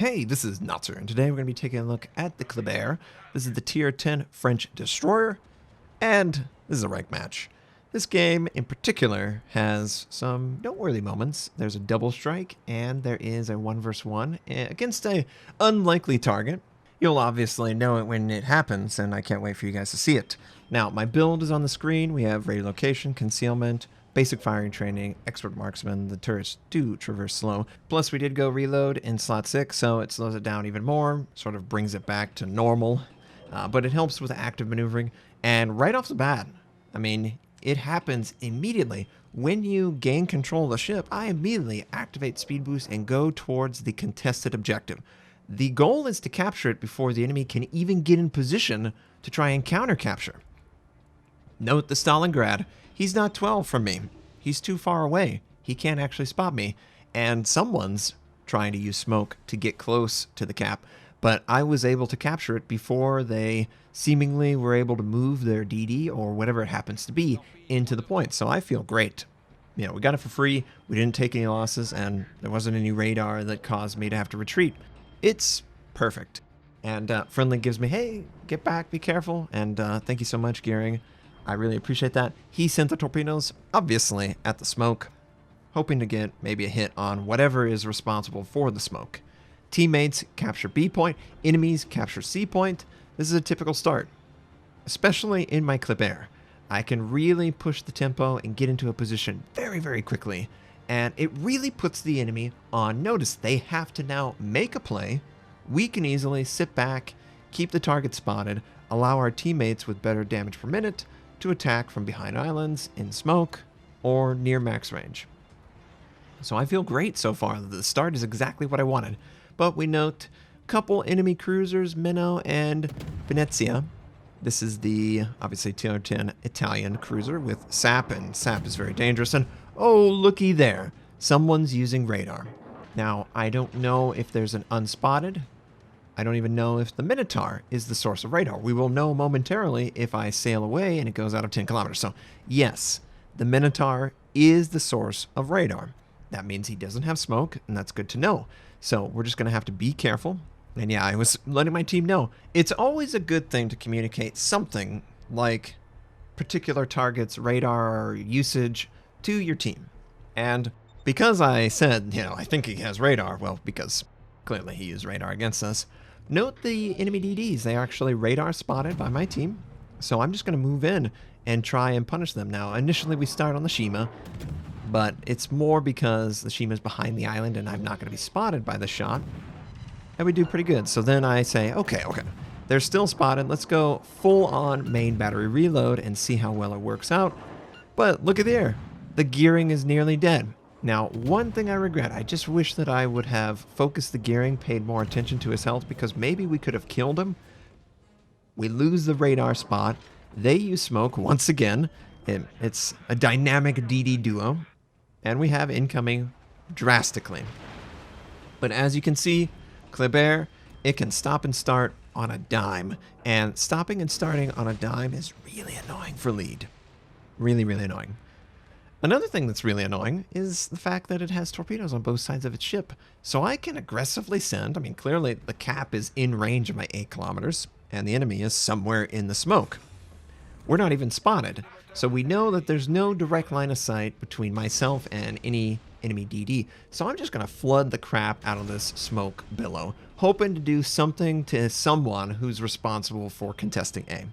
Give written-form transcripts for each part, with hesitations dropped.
Hey, this is Notser, and today we're going to be taking a look at the Kleber. This is the Tier 10 French destroyer, and this is a rank match. This game in particular has some noteworthy moments. There's a double strike, and there is a 1 vs 1 against a unlikely target. You'll obviously know it when it happens, and I can't wait for you guys to see it. Now, my build is on the screen. We have radio location, concealment, basic firing training, expert marksman. The turrets do traverse slow. Plus, we did go reload in slot 6, so it slows it down even more, sort of brings it back to normal. But it helps with active maneuvering. And right off the bat, I mean, it happens immediately. When you gain control of the ship, I immediately activate speed boost and go towards the contested objective. The goal is to capture it before the enemy can even get in position to try and counter capture. Note the Stalingrad. He's not 12 from me. He's too far away. He can't actually spot me. And someone's trying to use smoke to get close to the cap. But I was able to capture it before they seemingly were able to move their DD or whatever it happens to be into the point. So I feel great. You know, we got it for free. We didn't take any losses, and there wasn't any radar that caused me to have to retreat. It's perfect. And Friendly gives me, hey, get back, be careful. And thank you so much, Gearing. I really appreciate that. He sent the torpedoes, obviously, at the smoke, hoping to get maybe a hit on whatever is responsible for the smoke. Teammates capture B point, enemies capture C point. This is a typical start, especially in my Kleber. I can really push the tempo and get into a position very, very quickly, and it really puts the enemy on notice. They have to now make a play. We can easily sit back, keep the target spotted, allow our teammates with better damage per minute to attack from behind islands, in smoke, or near max range. So I feel great so far. The start is exactly what I wanted. But we note a couple enemy cruisers, Minnow and Venezia. This is the, obviously, Tier 10 Italian cruiser with SAP, and SAP is very dangerous. And, oh, looky there. Someone's using radar. Now, I don't know if there's an unspotted. I don't even know if the Minotaur is the source of radar. We will know momentarily if I sail away and it goes out of 10 kilometers. So, yes, the Minotaur is the source of radar. That means he doesn't have smoke, and that's good to know. So we're just going to have to be careful. And yeah, I was letting my team know. It's always a good thing to communicate something like particular targets, radar usage to your team. And because I said, you know, I think he has radar, well, because clearly he used radar against us, note the enemy DDs. They are actually radar spotted by my team. So I'm just going to move in and try and punish them. Now, initially we start on the Shima, but it's more because the Shima's behind the island and I'm not going to be spotted by the shot. And we do pretty good. So then I say, okay, they're still spotted. Let's go full on main battery reload and see how well it works out. But look at there. The gearing is nearly dead. Now, one thing I regret, I just wish that I would have focused the gearing, paid more attention to his health, because maybe we could have killed him. We lose the radar spot. They use smoke once again. It's a dynamic DD duo. And we have incoming drastically. But as you can see, Kleber, it can stop and start on a dime. And stopping and starting on a dime is really annoying for lead. Really, really annoying. Another thing that's really annoying is the fact that it has torpedoes on both sides of its ship. So I can aggressively send, I mean, clearly the cap is in range of my 8 kilometers, and the enemy is somewhere in the smoke. We're not even spotted, so we know that there's no direct line of sight between myself and any enemy DD. So I'm just going to flood the crap out of this smoke billow, hoping to do something to someone who's responsible for contesting A.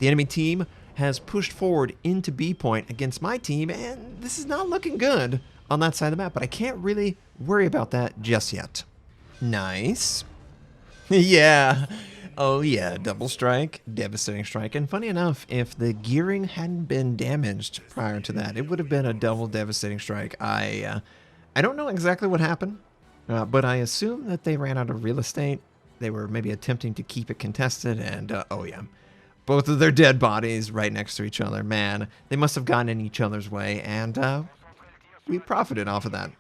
The enemy team has pushed forward into B point against my team, and this is not looking good on that side of the map, but I can't really worry about that just yet. Nice. Yeah. Oh yeah, double strike, devastating strike. And funny enough, if the gearing hadn't been damaged prior to that, it would have been a double devastating strike. I don't know exactly what happened, but I assume that they ran out of real estate. They were maybe attempting to keep it contested, and oh yeah. Both of their dead bodies right next to each other. Man, they must have gotten in each other's way, and we profited off of that.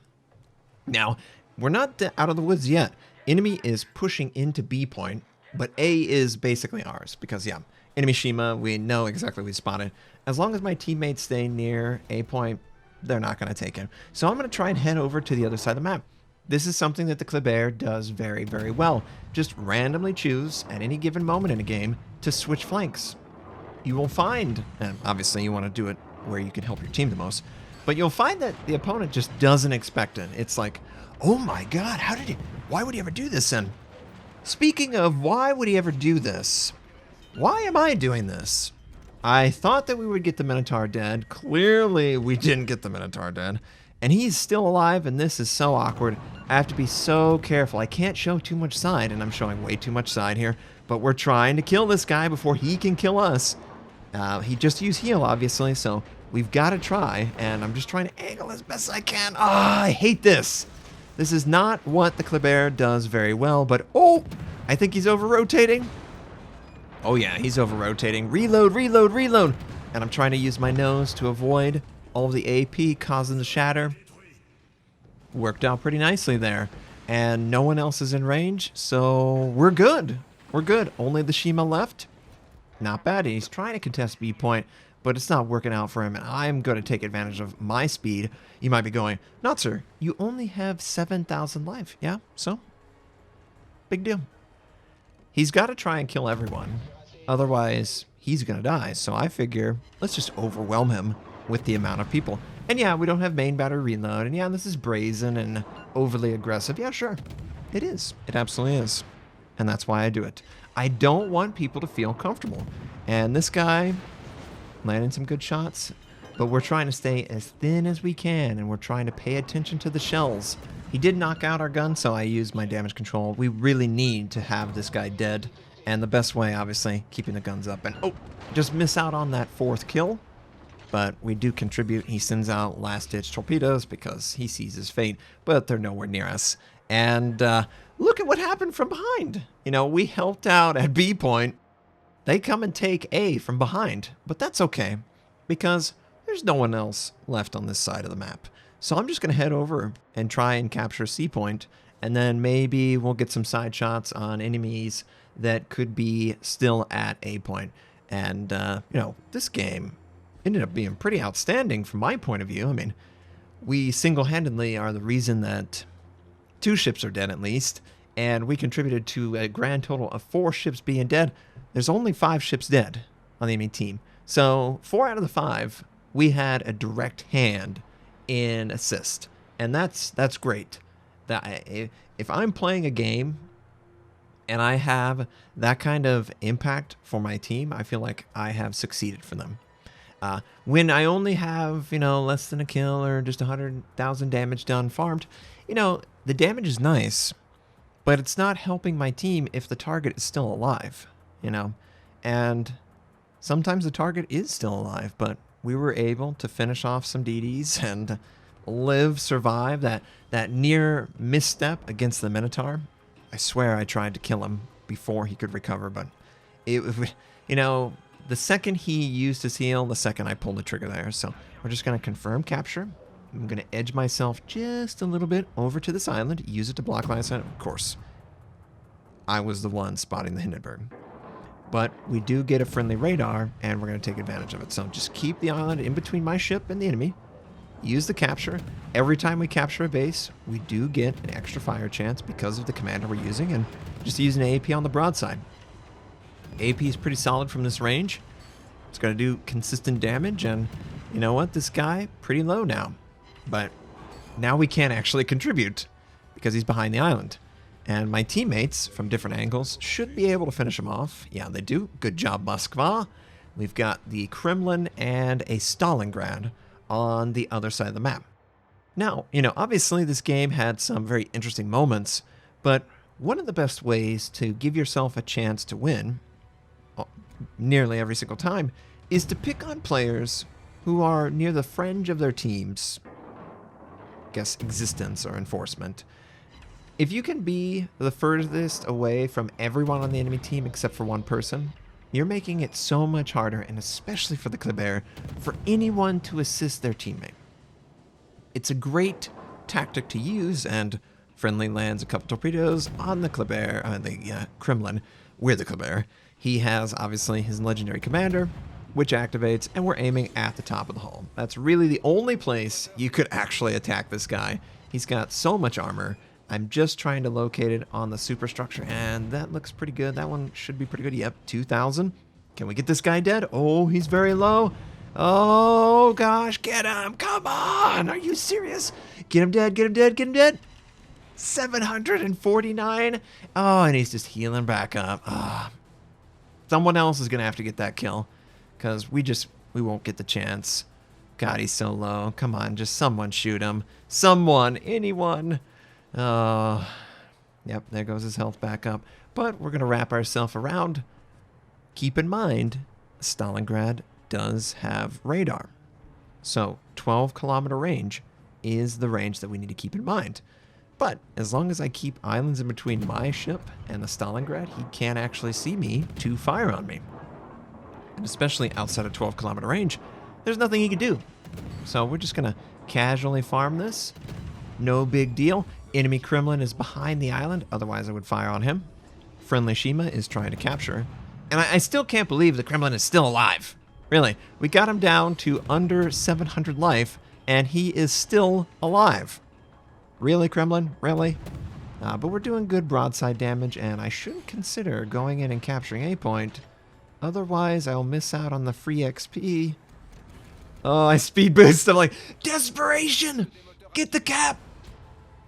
Now, we're not out of the woods yet. Enemy is pushing into B point, but A is basically ours. Because, yeah, enemy Shima, we know exactly we spotted. As long as my teammates stay near A point, they're not going to take it. So I'm going to try and head over to the other side of the map. This is something that the Kleber does very, very well. Just randomly choose at any given moment in a game to switch flanks. You will find, and obviously you want to do it where you can help your team the most, but you'll find that the opponent just doesn't expect it. It's like, oh my god, why would he ever do this then? Speaking of why would he ever do this, why am I doing this? I thought that we would get the Minotaur dead. Clearly we didn't get the Minotaur dead. And he's still alive, and this is so awkward. I have to be so careful. I can't show too much side, and I'm showing way too much side here. But we're trying to kill this guy before he can kill us. He just used heal, obviously, so we've got to try. And I'm just trying to angle as best I can. Ah, I hate this. This is not what the Kleber does very well, but oh, I think he's over-rotating. Oh yeah, he's over-rotating. Reload, reload, reload. And I'm trying to use my nose to avoid all of the AP causing the shatter. Worked out pretty nicely there. And no one else is in range, so we're good. We're good. Only the Shima left. Not bad. He's trying to contest B point, but it's not working out for him, and I'm going to take advantage of my speed. You might be going, Notser, you only have 7,000 life. Yeah, so? Big deal. He's got to try and kill everyone. Otherwise, he's going to die. So I figure, let's just overwhelm him with the amount of people. And yeah, we don't have main battery reload. And yeah, this is brazen and overly aggressive. Yeah, sure. It is. It absolutely is. And that's why I do it. I don't want people to feel comfortable. And this guy landing some good shots, but we're trying to stay as thin as we can, and we're trying to pay attention to the shells. He did knock out our gun, so I used my damage control. We really need to have this guy dead, and the best way, obviously, keeping the guns up. And oh, just miss out on that 4th kill, but we do contribute. He sends out last-ditch torpedoes because he sees his fate, but they're nowhere near us. And look at what happened from behind. You know, we helped out at B point. They come and take A from behind, but that's okay because there's no one else left on this side of the map. So I'm just going to head over and try and capture C point, and then maybe we'll get some side shots on enemies that could be still at A point. And, you know, this game ended up being pretty outstanding from my point of view. I mean, we single-handedly are the reason that 2 ships are dead at least, and we contributed to a grand total of 4 ships being dead. There's only 5 ships dead on the enemy team. So 4 out of the 5, we had a direct hand in assist. And that's great. If I'm playing a game and I have that kind of impact for my team, I feel like I have succeeded for them. When I only have, you know, less than a kill or just 100,000 damage done farmed, you know, the damage is nice, but it's not helping my team if the target is still alive, you know. And sometimes the target is still alive, but we were able to finish off some DDs and survive that near misstep against the Minotaur. I swear I tried to kill him before he could recover, but it, you know, the second he used his heal, the second I pulled the trigger there. So we're just going to confirm capture. I'm going to edge myself just a little bit over to this island, use it to block my side. Of course, I was the one spotting the Hindenburg. But we do get a friendly radar, and we're going to take advantage of it. So just keep the island in between my ship and the enemy. Use the capture. Every time we capture a base, we do get an extra fire chance because of the commander we're using, and just use an AP on the broadside. AP is pretty solid from this range. It's going to do consistent damage, and you know what? This guy, pretty low now. But now we can't actually contribute because he's behind the island. And my teammates from different angles should be able to finish him off. Yeah, they do. Good job, Moskva. We've got the Kremlin and a Stalingrad on the other side of the map. Now, you know, obviously this game had some very interesting moments, but one of the best ways to give yourself a chance to win nearly every single time is to pick on players who are near the fringe of their team's, I guess, existence or enforcement. If you can be the furthest away from everyone on the enemy team except for one person, you're making it so much harder, and especially for the Kleber, for anyone to assist their teammate. It's a great tactic to use, and friendly lands a couple torpedoes on the Kleber, the Kremlin. We're the Kleber. He has, obviously, his legendary commander, which activates, and we're aiming at the top of the hull. That's really the only place you could actually attack this guy. He's got so much armor, I'm just trying to locate it on the superstructure, and that looks pretty good. That one should be pretty good. Yep, 2,000. Can we get this guy dead? Oh, he's very low. Oh, gosh, get him. Come on. Are you serious? Get him dead, get him dead, get him dead. 749. Oh, and he's just healing back up. Someone else is going to have to get that kill because we won't get the chance. God, he's so low. Come on, just someone shoot him. Someone, anyone. Yep, there goes his health back up. But we're going to wrap ourselves around. Keep in mind, Stalingrad does have radar. So 12-kilometer range is the range that we need to keep in mind. But as long as I keep islands in between my ship and the Stalingrad, he can't actually see me to fire on me. And especially outside of 12-kilometer range, there's nothing he can do. So we're just going to casually farm this. No big deal. Enemy Kremlin is behind the island, otherwise I would fire on him. Friendly Shima is trying to capture. And I still can't believe the Kremlin is still alive. Really, we got him down to under 700 life, and he is still alive. Really, Kremlin? Really? But we're doing good broadside damage, and I should consider going in and capturing a point. Otherwise, I'll miss out on the free XP. Oh, I speed boost. I'm like, desperation! Get the cap!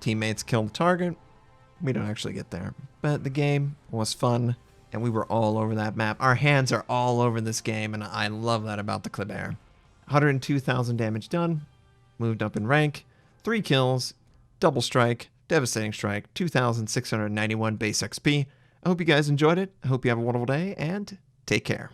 Teammates kill the target. We don't actually get there. But the game was fun, and we were all over that map. Our hands are all over this game, and I love that about the Kleber. 102,000 damage done. Moved up in rank. 3 kills. Double strike. Devastating strike. 2,691 base XP. I hope you guys enjoyed it. I hope you have a wonderful day, and take care.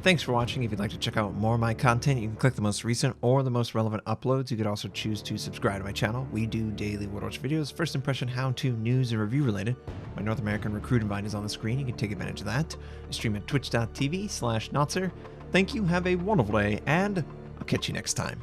Thanks for watching. If you'd like to check out more of my content, you can click the most recent or the most relevant uploads. You could also choose to subscribe to my channel. We do daily World Watch videos, first impression, how-to, news, and review related. My North American recruit invite is on the screen. You can take advantage of that. I stream at twitch.tv/Notser. Thank you, have a wonderful day, and I'll catch you next time.